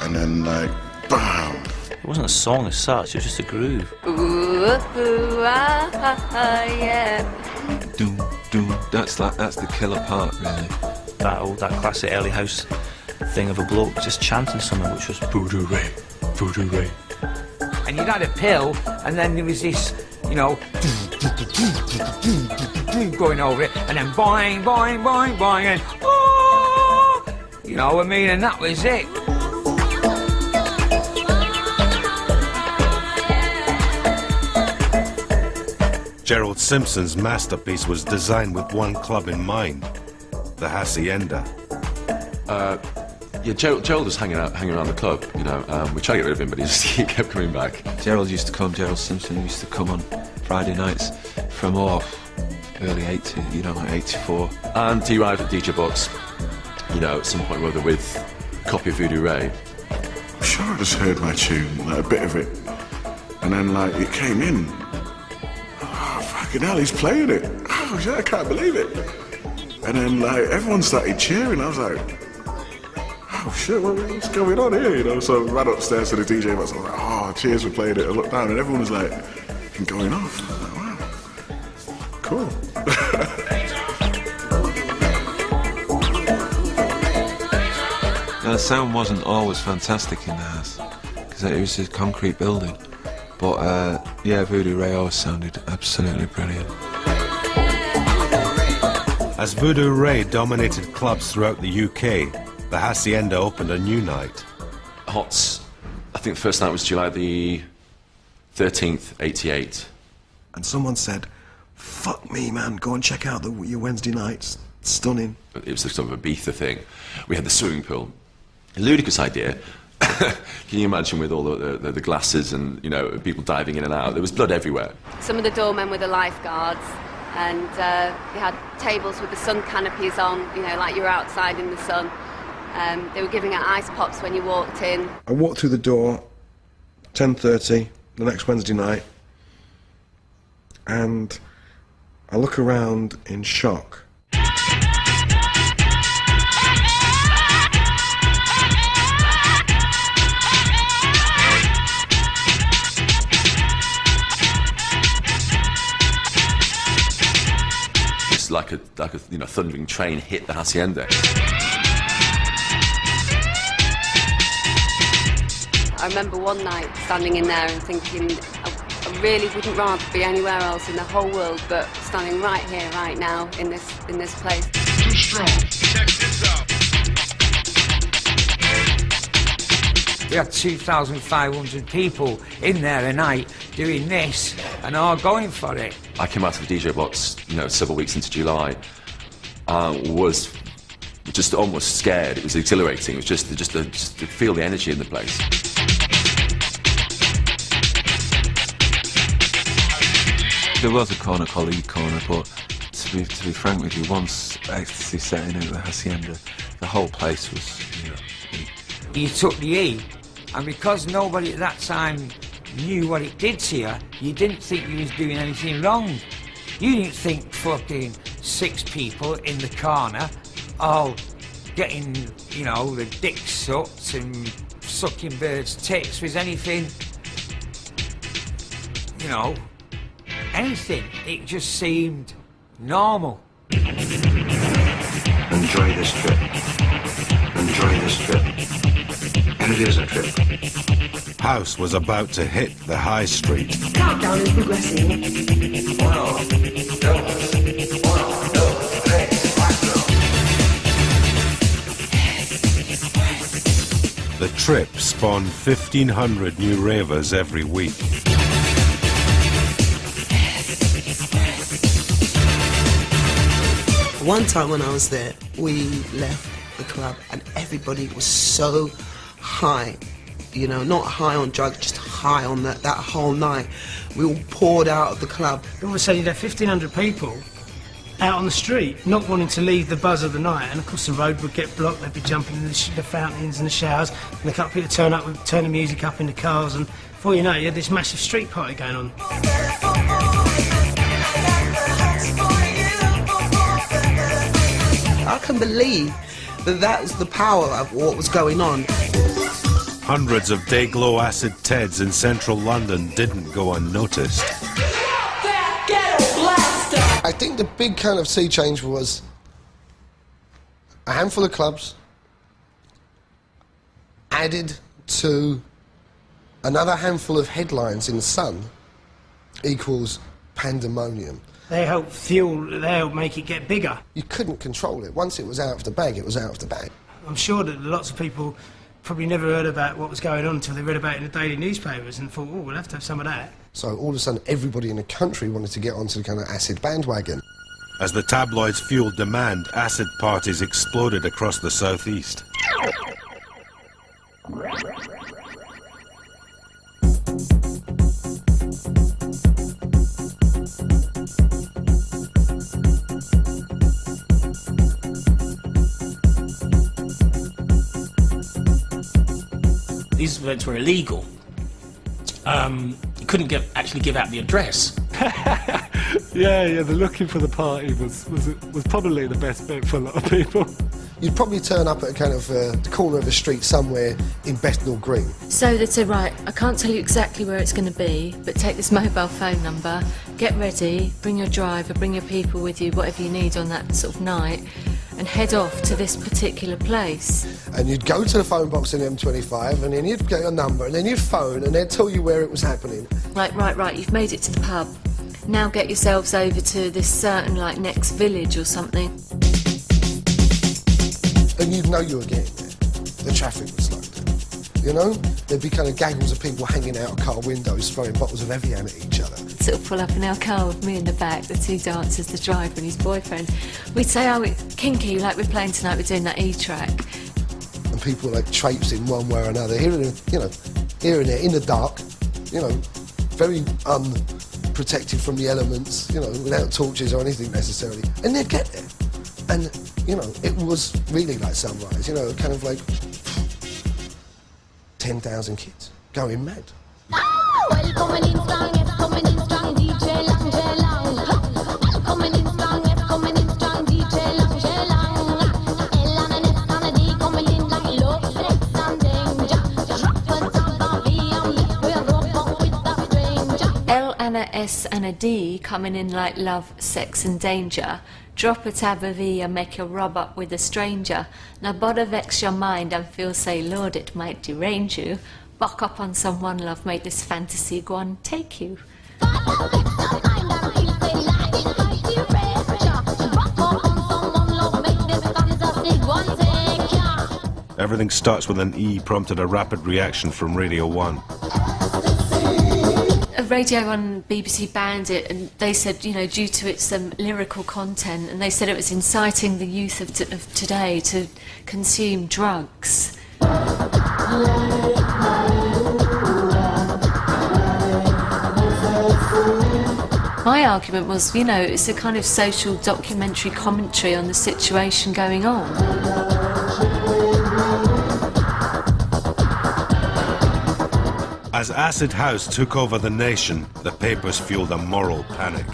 and then like, bam. It wasn't a song as such, it was just a groove. Ooh, ooh, ah, ah, ah, yeah. Doom, doom. That's the killer part, really. That classic early house thing of a bloke just chanting something, which was Voodoo Ray, Voodoo Ray. And you'd had a pill, and then there was this, you know, going over it, and then boing, boing, boing, boing, and oh, you know what I mean, and that was it. Gerald Simpson's masterpiece was designed with one club in mind, the Hacienda. Yeah, Gerald was hanging around the club, you know. We tried to get rid of him, but he kept coming back. Gerald Simpson used to come on Friday nights from early 80, you know, like 84. And he arrived at DJ Box, you know, at some point or other with a copy of Voodoo Ray. I'm sure I just heard my tune, like a bit of it, and then like it came in. Oh, fucking hell, he's playing it. Oh shit, I can't believe it. And then like everyone started cheering. I was like, oh shit, what's going on here? You know, so I ran upstairs to the DJ box. I was like, oh, cheers for playing it. I looked down and everyone was like going off. I was like, wow, cool. Now, the sound wasn't always fantastic in the house because it was a concrete building. But yeah, Voodoo Ray always sounded absolutely brilliant. As Voodoo Ray dominated clubs throughout the UK, the Hacienda opened a new night. Hots, I think the first night was July the 13th, 88. And someone said, fuck me, man, go and check out your Wednesday nights. Stunning. It was sort of a Ibiza thing. We had the swimming pool. A ludicrous idea. Can you imagine with all the glasses and, you know, people diving in and out? There was blood everywhere. Some of the doormen were the lifeguards, and they had tables with the sun canopies on, you know, like you were outside in the sun. They were giving out ice pops when you walked in. I walked through the door, 10:30, the next Wednesday night, and I look around in shock. Like a you know, thundering train hit the Hacienda. I remember one night standing in there and thinking, I really wouldn't rather be anywhere else in the whole world, but standing right here, right now, in this place. Too strong. Check this out. We had 2,500 people in there a night doing this and all going for it. I came out of the DJ box, you know, several weeks into July, was just almost scared. It was exhilarating. It was just to feel the energy in the place. There was a corner called E-Corner, but to be frank with you, once ecstasy set in at the Hacienda, the whole place was, you know, E. You took the E, and because nobody at that time knew what it did to you, you didn't think you was doing anything wrong. You didn't think fucking 6 people in the corner all getting, you know, the dick sucked and sucking birds' tits was anything, you know, anything. It just seemed normal. Enjoy this trip. Enjoy this trip. And it is a trip. House was about to hit the high street. Countdown is progressing. 1, 2, 3, 4. The trip spawned 1,500 new ravers every week. One time when I was there, we left the club and everybody was so high. You know, not high on drugs, just high on that whole night. We all poured out of the club. All of a sudden you'd have 1,500 people out on the street, not wanting to leave the buzz of the night, and of course the road would get blocked, they'd be jumping in the fountains and the showers, and a couple of people turn up, would turn the music up in the cars, and before you know it, you had this massive street party going on. I can believe that was the power of what was going on. Hundreds of day-glow acid Teds in central London didn't go unnoticed. I think the big kind of sea change was a handful of clubs added to another handful of headlines in the Sun equals pandemonium. They help fuel, they help make it get bigger. You couldn't control it. Once it was out of the bag, it was out of the bag. I'm sure that lots of people probably never heard about what was going on until they read about it in the daily newspapers and thought, oh, we'll have to have some of that. So all of a sudden, everybody in the country wanted to get onto the kind of acid bandwagon. As the tabloids fueled demand, acid parties exploded across the southeast. These events were illegal. You couldn't actually give out the address. Yeah, the looking for the party was probably the best bit for a lot of people. You'd probably turn up at a kind of the corner of a street somewhere in Bethnal Green. So they'd say, right, I can't tell you exactly where it's going to be, but take this mobile phone number, get ready, bring your driver, bring your people with you, whatever you need on that sort of night, and head off to this particular place. And you'd go to the phone box in M25, and then you'd get a number, and then you'd phone, and they'd tell you where it was happening. Like, right, you've made it to the pub. Now get yourselves over to this certain, like, next village or something. And you'd know you were getting there. The traffic was like that. You know? There'd be kind of gangles of people hanging out of car windows, throwing bottles of Evian at each other. Sort of pull up in our car with me in the back, the two dancers, the driver and his boyfriend. We'd say, oh, it's kinky, like we're playing tonight, we're doing that E-track. And people like traipsing one way or another, here and there, in the dark, you know, very unprotected from the elements, you know, without torches or anything necessarily. And they'd get there. And, you know, it was really like Sunrise, you know, kind of like 10,000 kids going mad. L and a S and a D coming in like love, sex and danger. Drop a tab of E and make a rub up with a stranger. Now bother vex your mind and feel say, Lord, it might derange you. Buck up on someone, love, make this fantasy go and take you. Everything Starts with an E prompted a rapid reaction from Radio 1. Radio 1 BBC banned it, and they said, you know, due to its lyrical content, and they said it was inciting the youth of today to consume drugs. My argument was, you know, it's a kind of social documentary commentary on the situation going on. As acid house took over the nation, the papers fueled a moral panic.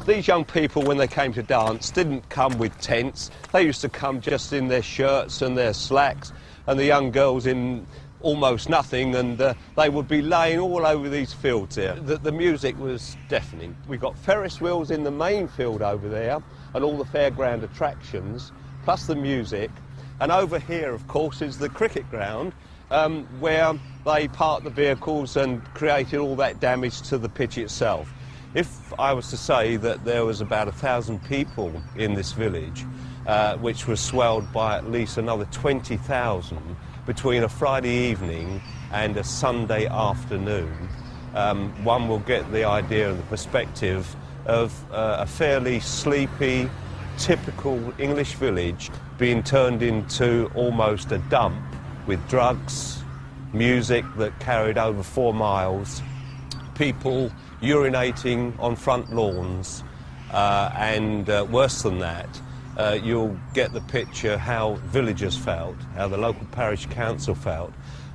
These young people, when they came to dance, didn't come with tents. They used to come just in their shirts and their slacks, and the young girls in almost nothing, and they would be laying all over these fields here. The music was deafening. We've got Ferris wheels in the main field over there, and all the fairground attractions, plus the music. And over here, of course, is the cricket ground, where they parked the vehicles and created all that damage to the pitch itself. If I was to say that there was about 1,000 people in this village, which was swelled by at least another 20,000 between a Friday evening and a Sunday afternoon, one will get the idea of the perspective of a fairly sleepy, typical English village being turned into almost a dump, with drugs, music that carried over 4 miles, people urinating on front lawns, and worse than that, you'll get the picture how villagers felt, how the local parish council felt,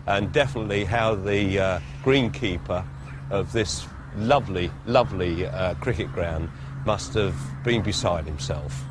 and definitely how the greenkeeper of this lovely, lovely cricket ground must have been beside himself.